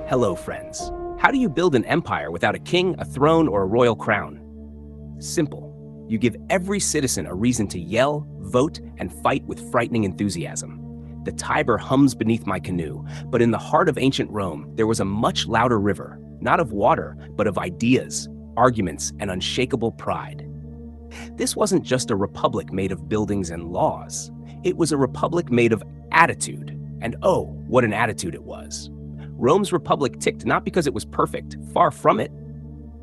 Hello, friends. How do you build an empire without a king, a throne, or a royal crown? Simple. You give every citizen a reason to yell, vote, and fight with frightening enthusiasm. The Tiber hums beneath my canoe, but in the heart of ancient Rome, there was a much louder river, not of water, but of ideas, arguments, and unshakable pride. This wasn't just a republic made of buildings and laws. It was a republic made of attitude. And oh, what an attitude it was. Rome's republic ticked not because it was perfect, far from it,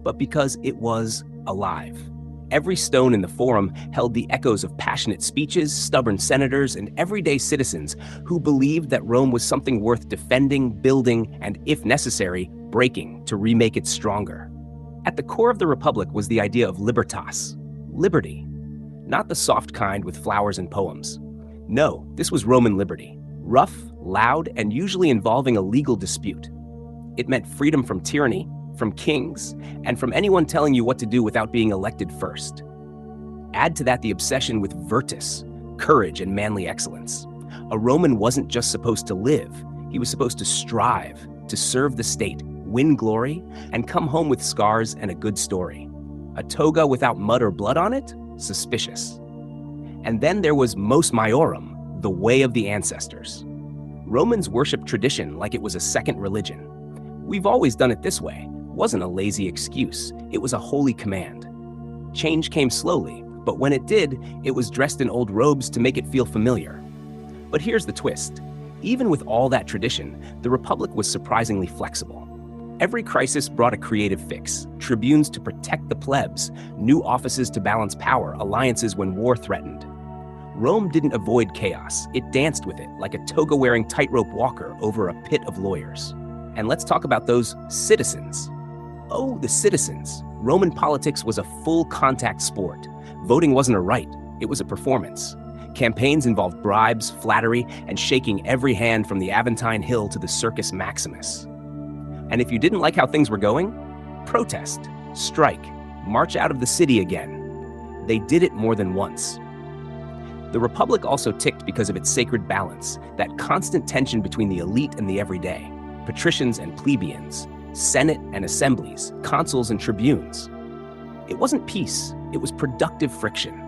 but because it was alive. Every stone in the forum held the echoes of passionate speeches, stubborn senators, and everyday citizens who believed that Rome was something worth defending, building, and, if necessary, breaking to remake it stronger. At the core of the republic was the idea of libertas, liberty. Not the soft kind with flowers and poems. No, this was Roman liberty. Rough, loud, and usually involving a legal dispute. It meant freedom from tyranny, from kings, and from anyone telling you what to do without being elected first. Add to that the obsession with virtus, courage, and manly excellence. A Roman wasn't just supposed to live, he was supposed to strive, to serve the state, win glory, and come home with scars and a good story. A toga without mud or blood on it? Suspicious. And then there was mos maiorum, the way of the ancestors. Romans worshiped tradition like it was a second religion. We've always done it this way. It wasn't a lazy excuse. It was a holy command. Change came slowly, but when it did, it was dressed in old robes to make it feel familiar. But here's the twist. Even with all that tradition, the Republic was surprisingly flexible. Every crisis brought a creative fix. Tribunes to protect the plebs, new offices to balance power, alliances when war threatened. Rome didn't avoid chaos. It danced with it like a toga-wearing tightrope walker over a pit of lawyers. And let's talk about those citizens. Oh, the citizens. Roman politics was a full-contact sport. Voting wasn't a right, it was a performance. Campaigns involved bribes, flattery, and shaking every hand from the Aventine Hill to the Circus Maximus. And if you didn't like how things were going, protest, strike, march out of the city again. They did it more than once. The Republic also ticked because of its sacred balance, that constant tension between the elite and the everyday, patricians and plebeians, senate and assemblies, consuls and tribunes. It wasn't peace, it was productive friction.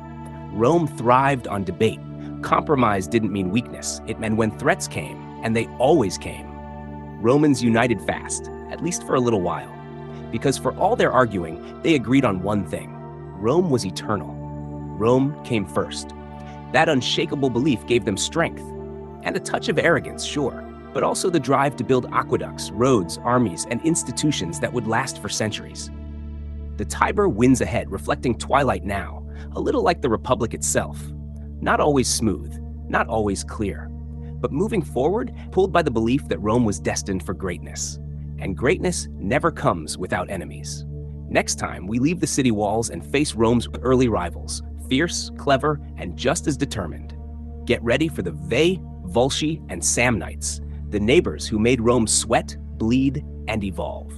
Rome thrived on debate. Compromise didn't mean weakness, it meant when threats came, and they always came. Romans united fast, at least for a little while, because for all their arguing, they agreed on one thing. Rome was eternal. Rome came first. That unshakable belief gave them strength, and a touch of arrogance, sure, but also the drive to build aqueducts, roads, armies, and institutions that would last for centuries. The Tiber wins ahead, reflecting twilight now, a little like the Republic itself. Not always smooth, not always clear, but moving forward, pulled by the belief that Rome was destined for greatness. And greatness never comes without enemies. Next time, we leave the city walls and face Rome's early rivals, fierce, clever, and just as determined. Get ready for the Veii, Volsci, and Samnites, the neighbors who made Rome sweat, bleed, and evolve.